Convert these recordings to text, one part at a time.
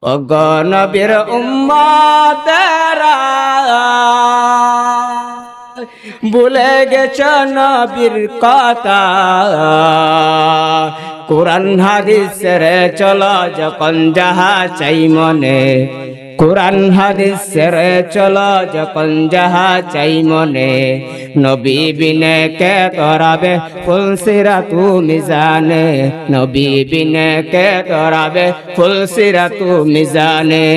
ওগো নবীর উম্মতেরা ভুলে গেছ নবীর কথা কুরআন হাদিস ছেড়ে চলো যখন যাহা চাই মনে কুরআন হাদিস ছেড়ে চলো যখন যাহা চাই মনে নবী বিনে কে করাবে ফুলসিরাতু মিজানে নবী বিনে কে করাবে ফুলসিরাতু মিজানে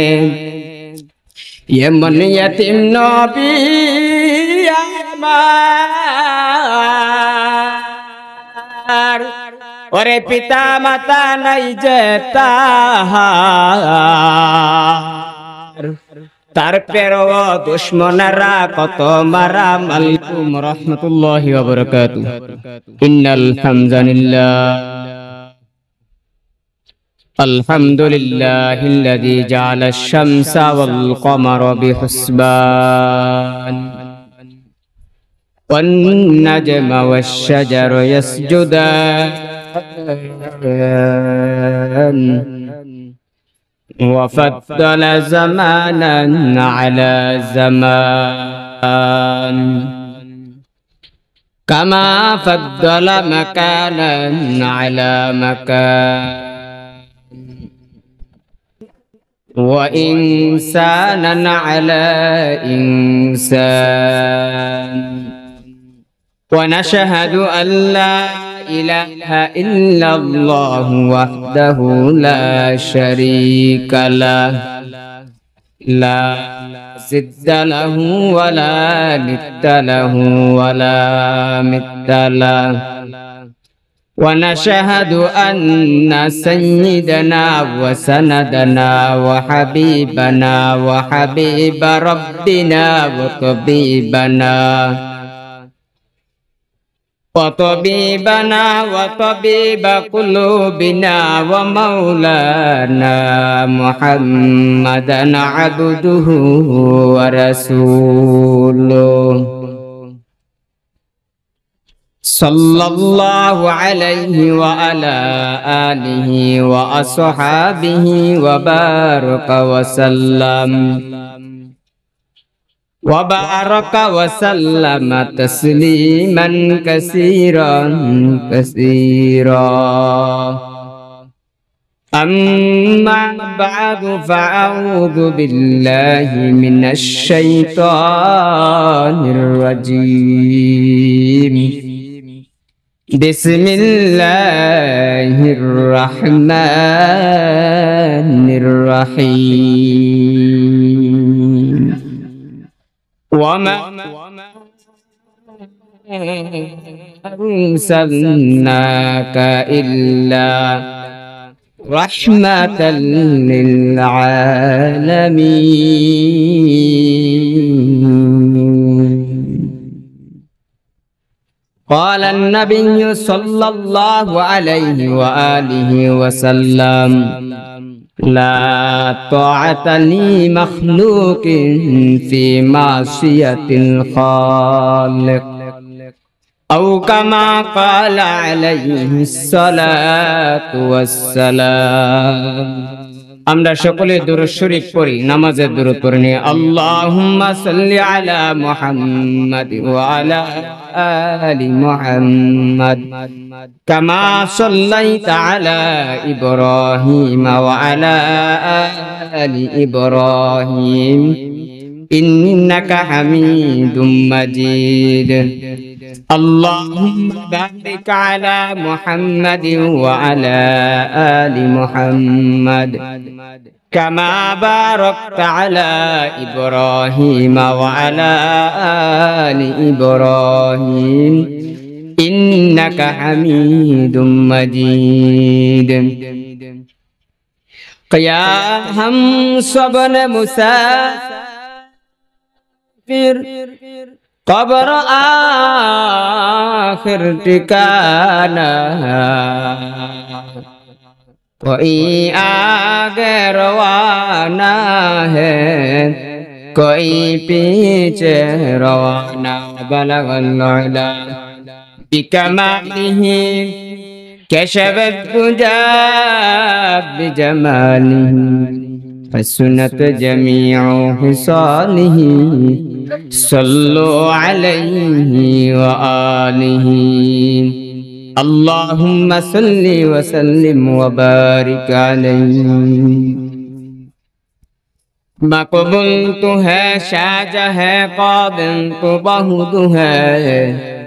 এমন ইয়তীম নবী আমার ওরে পিতা মাতা নাই যে তার পেরো দুশ্মনেরা কত মারা আলাইকুম রাহমাতুল্লাহি ওয়া বারাকাতুহু ইন্নাল হামদালিল্লাহ আলহামদুলিল্লাহিল্লাযী জাআলাশ শামসা ওয়াল কমারা বিহুসবান ওয়ান নাজমা ওয়াশ শাজারু ইয়াসজুদান وفضل زمانا على زمان كما فضل مكانا على مكان وإنسانا على إنسان ونشهد أن لا إله إلا الله وحده لا شريك له لا ضد له ولا ند له ولا مثل له ونشهد أن سيدنا وسندنا وحبيبنا وحبيب ربنا وطبيبنا وطبيب قلوبنا ومولانا محمدا عبده ورسوله صلى الله عليه وعلى آله وأصحابه وبارك وسلم وبارك وسلم تسليما كثيرا أما بعد فأعوذ بالله من الشيطان الرجيم بسم الله الرحمن الرحيم وما أرسلناك إلا رحمة للعالمين قال النبي صلى الله عليه وآله وسلم لا طاعة لمخلوق في معصية الخالق أو كما قال عليه الصلاة والسلام আমরা সকলে দুরূদ শরীফ পড়ি নামাজের দুরূদ পড়ি আল্লাহুম্মা সাল্লি আলা মুহাম্মাদ ওয়া আলা আলি মুহাম্মাদ কামা সাল্লাইতা আলা ইব্রাহিম ওয়া আলা আলি ইব্রাহিম ইন্নাকা হামিদুম মাজিদ اللهم بارك على محمد وعلى آل محمد كما باركت على إبراهيم وعلى آل إبراهيم إنك حميد مجيد يا هم صبن مسافر قبر آخر ठिकाना कोई आगे रवाना है कोई पीछे रवाना बलगल उला बिकमालिह कशफ الدجى بجماله حسنت جميع خصاله صلوا عليه وآله اللهم صل وسلم وبارك عليه مقبول تو ہے شاہجہ ہے قابل تو بہت ہے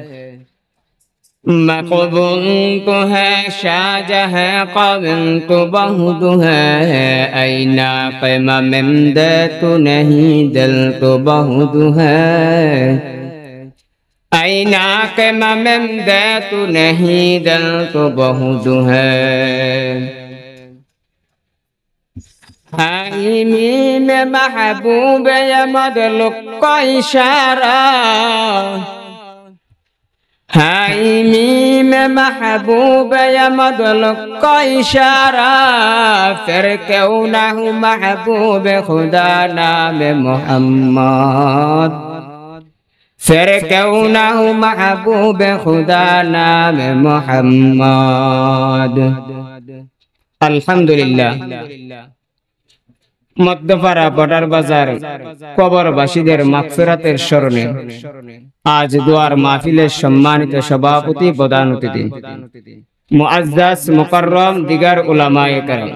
مقبول تو ہے شاہجہ ہے قابل تو بہت ہے اینا قیمہ ممد تو نہیں دل تو بہت ہے اینا قیمہ ممد تو نہیں دل تو بہت ہے حائمی میں محبوب یا مدلق کا اشارہ حائمی میں محبوب یا مدلق کا اشارہ پھر کیوں نہ ہوں محبوب خدا نام محمد پھر کیوں نہ ہوں محبوب خدا نام محمد الحمدللہ মধ্যপাড়া বর্ডার বাজার কবরবাসীদের মাগফিরাতের স্মরণে আজ দোয়ার মাহফিলের সম্মানিত সভাপতি প্রধান অতিথি মুআজ্জাজ মুকাররম দিগার উলামায়ে কেরাম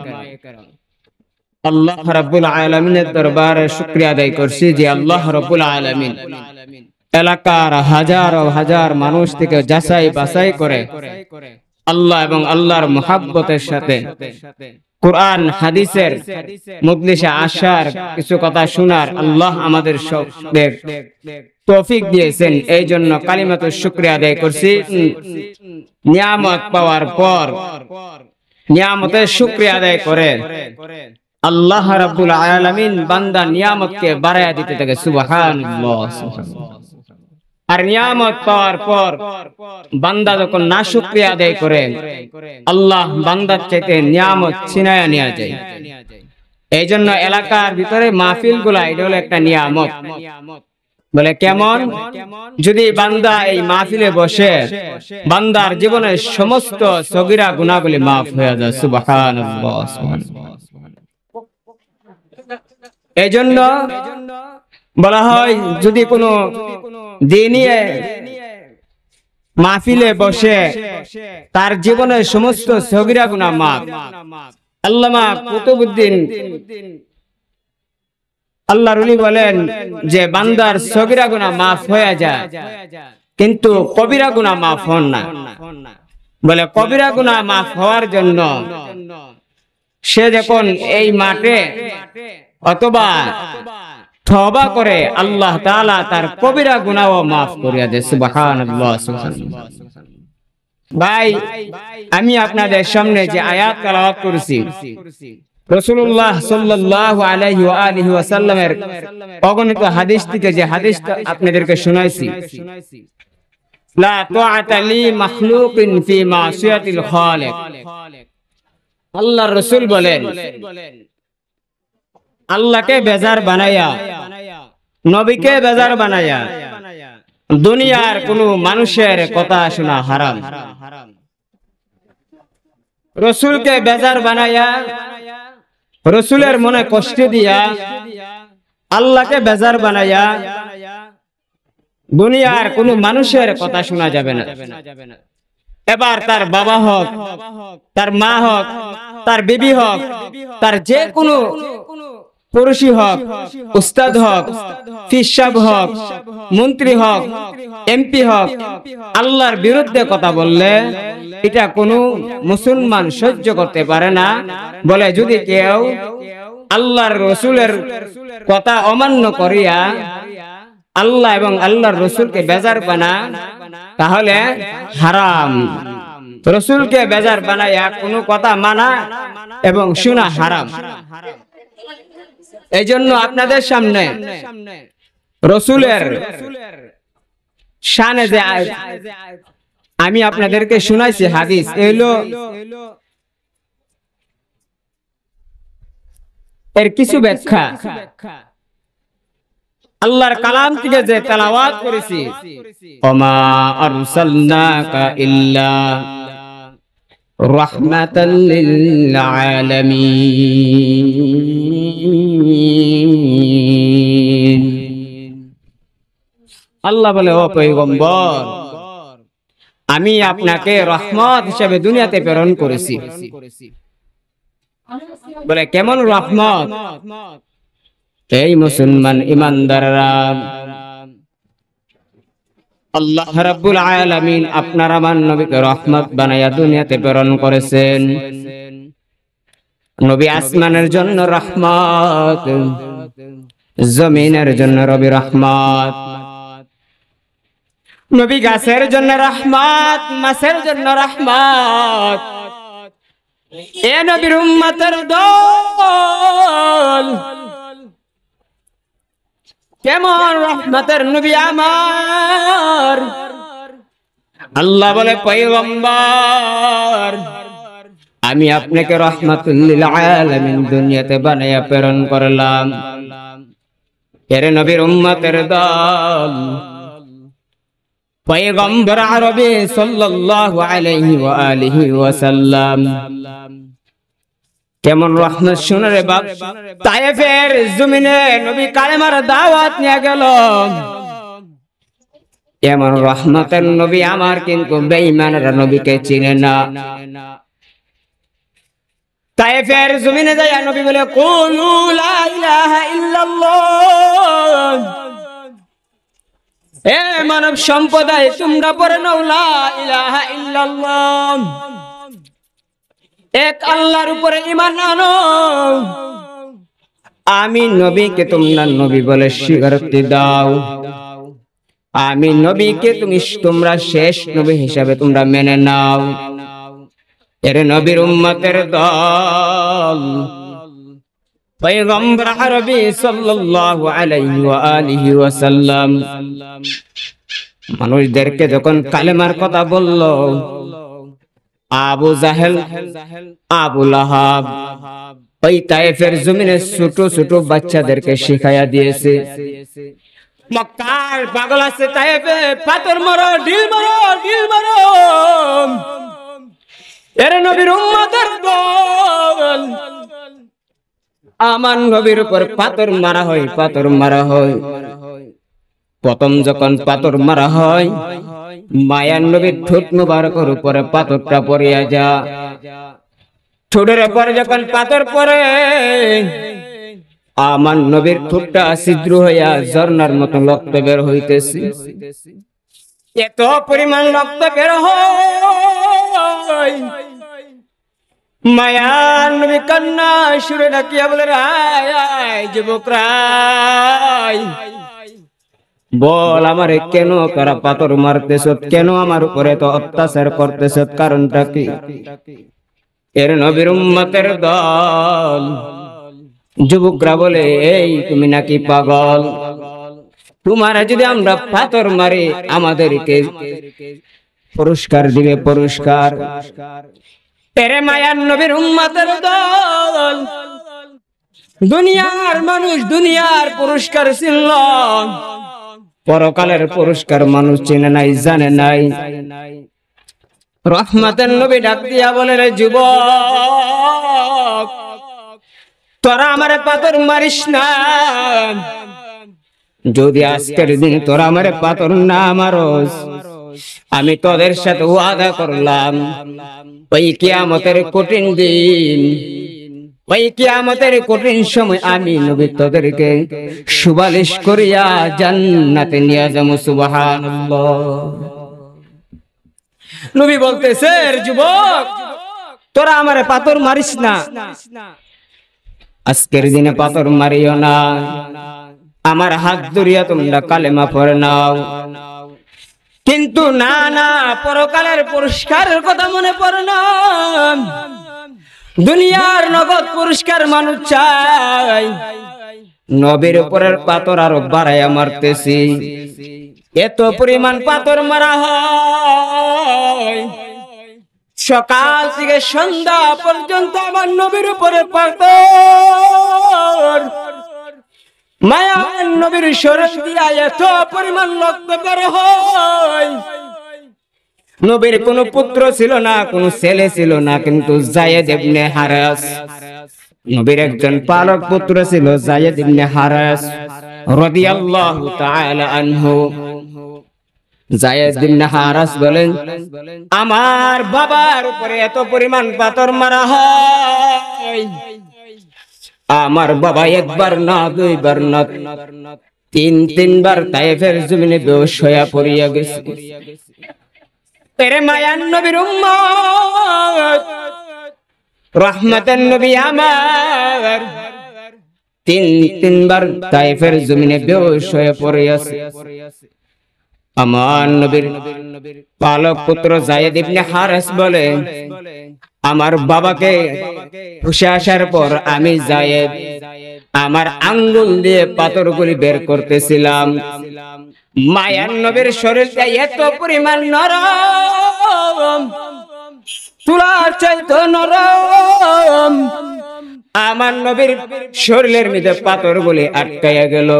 আল্লাহ রাব্বুল আলামিনের দরবারে শুকরিয়া আদায় করছি যে আল্লাহ রাব্বুল আলামিন এলাকার হাজার ও হাজার মানুষ থেকে যাচাই বাছাই করে আল্লাহ এবং আল্লাহর মুহাব্বতের সাথে কুরআন হাদিসের মজলিসে আসার কিছু কথা শোনার আল্লাহ আমাদের সবদের তৌফিক দিয়েছেন এই জন্য কালিমাতুশ শুকরিয়া আদায় করছি নিয়ামত পাওয়ার পর নিয়ামতের শুকরিয়া আদায় করে আল্লাহ রাব্বুল আলামিন বান্দার নিয়ামতকে বাড়ায়া দিতে থাকে সুবহানাল্লাহ আর নিয়ামত পাওয়ার পর বান্দা যখন নাশুকরিয়া আদায় করে আল্লাহ বান্দার চাইতে নিয়ামত ছিনায়া নিয়ে যায় এই জন্য এলাকার ভিতরে মাহফিলগুলা এটা হলো একটা নিয়ামত বলে কেমন যদি বান্দা এই মাহফিলে বসে বান্দার জীবনের সমস্ত সগীরা গুনাহগুলি মাফ হয়ে যায় সুবহানাল্লাহ এই জন্য বলা হয় যদি কোনো দিনী মাহফিলে বসে তার জীবনের সমস্ত সগীরা গুনাহ মাফ আল্লামা কুতুবউদ্দিন আল্লাহর ওলি বলেন যে বান্দার সগীরা গুনাহ মাফ হয়ে যায় কিন্তু কবিরা গুনাহ মাফ হন না বলে কবিরা গুনাহ মাফ হওয়ার জন্য সে যখন এই মাঠে অথবা তওবা করে আল্লাহ তাআলা তার কবিরা গুনাহ মাফ করিয়া দেয় সুবহানাল্লাহ ভাই আমি আপনাদের সামনে যে আয়াত তেলাওয়াত করেছি রাসূলুল্লাহ সাল্লাল্লাহু আলাইহি ওয়া আলিহি ওয়াসাল্লামের অগণিত হাদিস থেকে যে হাদিসটা আপনাদেরকে শোনাইছি লা তাআতা লি মাখলুকিন ফি মাসিয়াতিল খালিক আল্লাহর রাসূল বলেন আল্লাহকে বেজার বানায়া নবীকে বেজার বানায়া দুনিয়ার কোনো মানুষের কথা শোনা হারাম রাসূলকে বেজার বানায়া রাসূলের মনে কষ্ট দিয়া আল্লাহকে বেজার বানায়া দুনিয়ার কোনো মানুষের কথা শোনা যাবে না এবার তার বাবা হোক তার মা হোক তার বিবি হোক তার যে কোনো পুরুষই হোক উস্তাদ হোক ফিসাব হোক মন্ত্রী হোক এমপি হোক আল্লাহর বিরুদ্ধে কথা বললে এটা কোনো মুসলমান সহ্য করতে পারে না বলে যদি কেউ আল্লাহর রাসূলের কথা অমান্য করিয়া আল্লাহ এবং আল্লাহর রাসূলকে বেজার বানায় তাহলে হারাম রাসূলকে বেজার বানায়া কোনো কথা মানা এবং শোনা হারাম এই জন্য আপনাদের সামনে রাসূলের শানে যে আমি আপনাদেরকে শোনাইছি হাদিস এলো এর কিছু ব্যাখ্যা আল্লাহর কালাম থেকে যে তেলাওয়াত করেছি ওমা আরসালনাকা ইল্লা রাহমাতাল লিল আলামিন। আল্লাহ বলে, ও পয়গম্বর, আমি আপনাকে রহমত হিসেবে দুনিয়াতে প্রেরণ করেছি। বলে, কেমন রহমত? এই মুসলমান ইমানদাররা, আল্লাহ রাব্বুল আলামিন আপনার আমার নবীকে রহমত বানায়া দুনিয়াতে প্রেরণ করেছেন। নবী আসমানের জন্য রহমত, জমিনের জন্য রবি রহমত। নবী গাছের জন্য রহমত, মাছের জন্য রহমত। এ নবীর উম্মতের দল, কেমন রহমতের নবী আমার। আল্লাহ বলে, পয়গম্বর, আমি আপনাকে রাহমাতুল লিল আলামিন দুনিয়াতে বানায়া প্রেরণ করলাম। এর নবীর উম্মতের দল, পয়গম্বর আরবি সাল্লাল্লাহু আলাইহি ওয়া আলিহি ওয়াসাল্লাম কেমন রহমত শুনে রে বাপ। তায়েফের জমিনে নবী কালেমার দাওয়াত নিয়ে গেল। এমন রহমতের নবী আমার, কিন্তু বেঈমানরা নবীকে চিনে না। তায়েফের জমিনে যায় নবী বলে, কুলু লা ইলাহা ইল্লাল্লাহ। এ মানব সম্প্রদায়, তোমরা পড়ে নাও লা ইলাহা ইল্লাল্লাহ। এক আল্লাহর উপরে ঈমান আনো। আমি নবীকে তোমরা নবী বলে স্বীকৃতি দাও। আমি নবীকে তোমরা শেষ নবী হিসাবে তোমরা মেনে নাও। এর নবীর উম্মতের দল, পয়গম্বর আরবি সাল্লাল্লাহু আলাইহি ওয়া আলিহি ওয়াসাল্লাম মানুষদেরকে যখন কালেমার কথা বলল, আবু জাহেল, আবু লাহাব ওই তায়েফের জমিনে ছোট ছোট বাচ্চাদেরকে শিখাইয়া দিয়েছে। মক্কার পাগল আছে তায়েফে, পাথর মারো, ঢিল মারো, ঢিল মারো। এর নবীর উম্মতের দল, আমার নবীর উপর পাথর মারা হয়, পাথর মারা হয়। প্রথম যখন পাথর মারা হয়, মায়ার নবীর ঠোঁট মুবারকের উপরে পাথরটা পড়িয়া যা। ঠোঁটের উপরে যখন পাথর পড়ে, আমার নবীর ঠোঁটটা ছিদ্র হইয়া ঝর্ণার মতো রক্ত বের হইতেছে। এত পরিমাণ রক্ত বের হয়, মায়ার নবী কান্না সুরে ডাকিয়া বলে, আয় আয় যুবকরা, বল আমারে কেন তারা পাথর মারতেছ, কেন আমার উপরে তো অত্যাচার করতেছ, কারণটা কি? এর নবীর উম্মতের দল, যুবকরা বলে, এই তুমি নাকি পাগল? তোমার যদি আমরা পাথর মারি, আমাদেরকে পুরস্কার দিবে, পুরস্কার। এরে মায়ার নবীর উম্মতের দল, দুনিয়ার মানুষ দুনিয়ার পুরস্কার চিনল, পরকালের পুরস্কার মানুষ চিনে নাই, জানে নাই। রহমতের নবী ডাক দিয়া বলে, রে যুবক, তোরা আমারে পাথর মারিস না। যদি আজকের দিন তোরা আমারে পাথর না মারস, আমি তোদের সাথে ওয়াদা করলাম, ওই কিয়ামতের কঠিন দিন, ওই কিয়ামতের কঠিন সময় আমি নবী তোদেরকে সুপারিশ করিয়া জান্নাতে নিয়ে যাবো। সুবহানাল্লাহ। নবী বলতেছে, যুবক, তোরা আমারে পাথর মারিস না, আজকের দিনে পাথর মারিও না, আমার হাত ধরিয়া তোমরা কালেমা পড়ে নাও। কিন্তু না না, পরকালের পুরস্কারের কথা মনে পড়ে না। দুনিয়ার নগদ পুরস্কার মানুষ চাই, নবীর উপরের পাথর আরো বাড়াইয়া মারতেছি। এত পরিমাণ পাথর মারা হয়, সকাল থেকে সন্ধ্যা পর্যন্ত আমার নবীর উপরে পাথর। মায়ার নবীর শরীর দিয়া এত পরিমাণ রক্ত বের হয়, নবীর কোনো পুত্র ছিল না, কোনো ছেলে ছিল না, কিন্তু যায়েদ ইবনে হারেস নবীর একজন পালক পুত্র ছিল, যায়েদ ইবনে হারেস রাদিয়াল্লাহু তাআলা আনহু। যায়েদ ইবনে হারেস বলেন, আমার বাবার উপরে এত পরিমাণ পাথর মারা হয়, আমার বাবা একবার না, দুইবার না, তিনবার তায়েফের জমিনে বেহুশ হয়ে পড়িয়া গেছে। তেরে মায়ান নবীর উম্মত, রহমতের নবী আমার তিনবার তায়েফের জমিনে বেহুশ হয়ে পড়িয়াছে। আমার নবীর পালক পুত্র যায়েদ ইবনে হারেস বলে, আমার বাবাকে হুঁশে আসার পর আমি যায়েদ আমার আঙ্গুল দিয়ে পাথরগুলি বের করতেছিলাম। মায়ার নবীর শরীরটা এত পরিমাণ নরম, তুলার চাইতে নরম, আমার নবীর শরীরের মধ্যে পাথরগুলি আটকাইয়া গেল।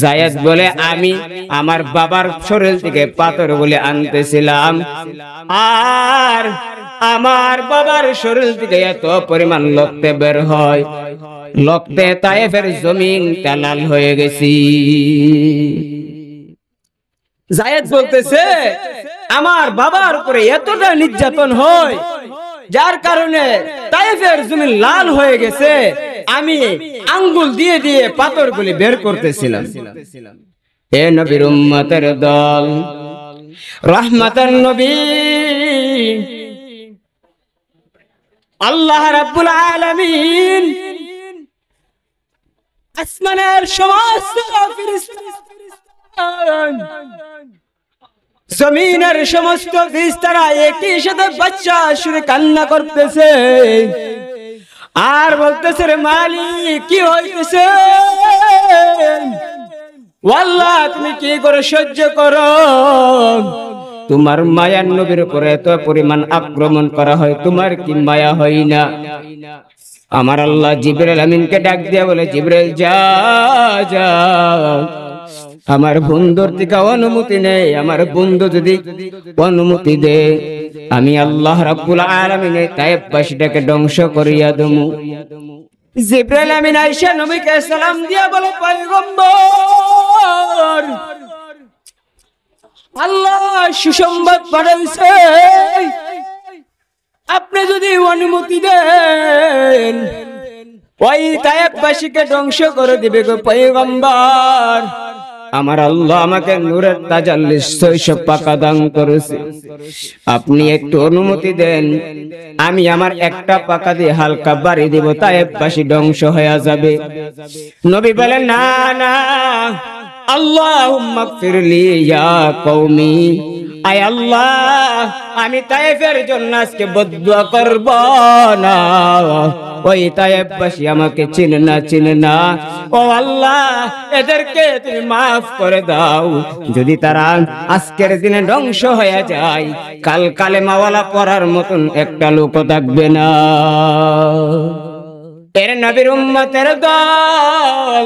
যায়েদ বলে, আমি আমার বাবার শরীর থেকে পাথরগুলি আনতেছিলাম, আর আমার বাবার শরীর থেকে এত পরিমাণ রক্ত বের হয়, রক্তে তায়েফের জমিন লাল হয়ে গেছি। যায়েদ বলতেছে, আমার বাবার উপরে এতটা নির্যাতন হয়, যার কারণে তায়েফের জমিন লাল হয়ে গেছে, আমি আঙ্গুল দিয়ে দিয়ে পাথরগুলি বের করতেছিলাম। হে নবীর উম্মতের দল, রহমতের নবী আল্লাহ রাব্বুল আলামিন আসমানের সমস্ত ফেরেশতা, জমিনের সমস্ত ফেরেশতারা একই সাথে বাচ্চা সুরে কান্না করতেছে আর বলতেছে, রে মালিক কি হইতেছে, আল্লাহ তুমি কি করে সহ্য করো, তোমার মায়ার নবীর উপরে এত পরিমাণ আক্রমণ করা হয়, তোমার কি মায়া হয় না? আমার আল্লাহ জিবরাইল আমিনকে ডাক দিয়া বলে, জিবরাইল যা যা, আমার বন্ধুর থেকে অনুমতি নেই, আমার বন্ধু যদি অনুমতি দে, আমি আল্লাহ রাব্বুল আলামিন তায়েফবাসীটাকে ধ্বংস করিয়া দেবো। জিবরাইল আমিন আয়েশা নবীকে সালাম দিয়া বলে, পয়গম্বর আল্লাহ সুসংবাদ পাঠাইছে, আপনি যদি অনুমতি দেন ওই তায়েফবাসীকে ধ্বংস করে দিবে গো পয়গম্বর। আমার আল্লাহ আমাকে নূরের তাজাল্লি 600 পাকা দান করেছে, আপনি একটু অনুমতি দেন, আমি আমার একটা পাকা দিয়ে হালকা বাড়ি দিব, তায়েফবাসী ধ্বংস হয়ে যাবে। নবী বলেন, না না, আল্লাহুম্মা গফিরলি ইয়া কওমি, আয় আল্লাহ আমি তায়েফের জন্য আজকে বদদুয়া করব না, ওই তায়েফবাসী আমাকে চিনে না, ও আল্লাহ এদেরকে তুমি মাফ করে দাও, যদি তারা আজকের দিনে ধ্বংস হয়ে যায়, কাল কালেমাওয়ালা পড়ার মতন একটা লোক থাকবে না। এর নবীর উম্মতের দল,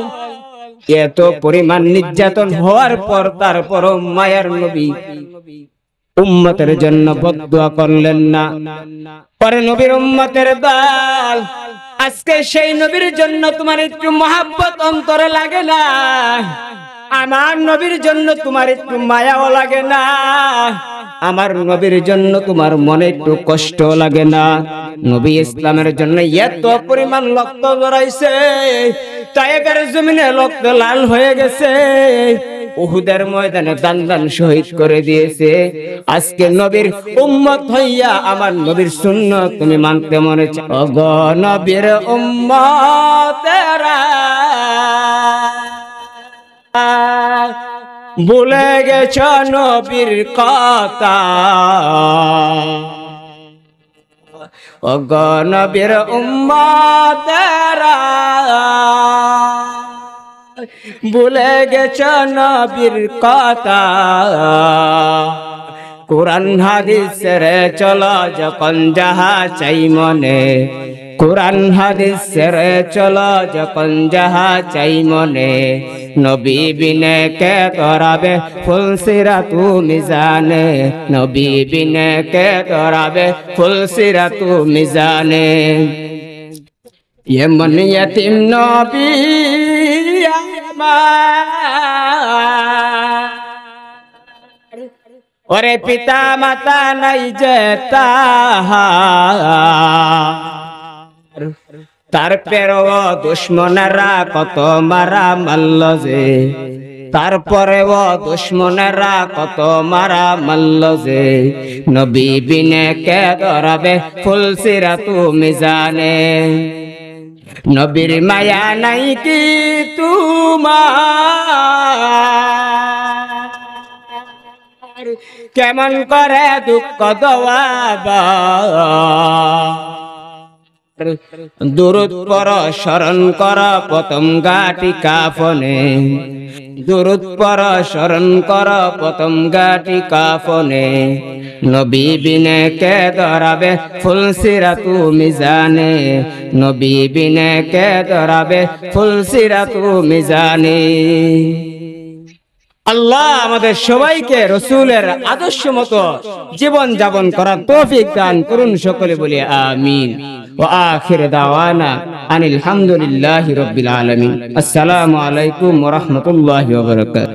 এত পরিমাণ নির্যাতন হওয়ার পর তারপরও মায়ার নবী উম্মতের জন্য বদদুয়া করলেন না। পরে নবীর উম্মতের দল, আজকে সেই নবীর জন্য তোমার একটু মহব্বত অন্তরে লাগে না? আমার নবীর জন্য তোমার একটু মায়াও লাগে না? আমার নবীর জন্য তোমার মনে একটু কষ্ট লাগে না? নবী ইসলামের জন্য এত পরিমাণ রক্ত ঝরাইছে, তায়েফের জমিনে রক্ত লাল হয়ে গেছে, উহুদের ময়দানে দান দান শহীদ করে দিয়েছে। আজকে নবীর উম্মত হইয়া আমার নবীর সুন্নাত তুমি মানতে মনে চাও? ওগো নবীর উম্মতেরা, ভুলে গেছ নবীর কথা, ওগো নবীর উম্মতেরা, ভুলে গেছ নবীর কথা, কোরআন হাদিসের চলো যখন যাহা চাই মনে, কুরআন হাদিস ছেড়ে চলো যখন যাহা চাই মনে, নবী বিনে কে ধরাবে ফুলসিরাতু মিজানে, নবী বিনে কে ধরাবে ফুলসিরাতু মিজানে। এমন ইয়তীম নবী আমার, ওরে পিতা মাতা নাই যে তাহার, তার পেরও দুশ্মনেরা কত মারা মারল যে, তারপরেও দুশ্মনেরা কত মারা মারল যে, নবী বিনে কে ধরাবে ফুলসিরাতু মিজানে। নবীর মায়া নাই কি তোমার, কেমন করে দুঃখ দেওয়াবা। দুরুদ পর স্মরণ কর প্রথম গাটি কাফনে, দুরুদ পর স্মরণ কর প্রথম গাটি কাফনে, নবী বিনে কে ধরাবে ফুলসিরাতু মিজানে, নবী বিনে কে ধরাবে ফুলসিরাতু মিজানে। আল্লাহ আমাদের সবাইকে রসুলের আদর্শ মতো জীবন যাপন করার তৌফিক দান করুন, সকলে বলি আমিন। ওয়া আখির দাওয়ানা আনিল হামদুলিল্লাহি রাব্বিল আলামিন। আসসালামু আলাইকুম ওয়া রাহমাতুল্লাহি ওয়া বারাকাতুহু।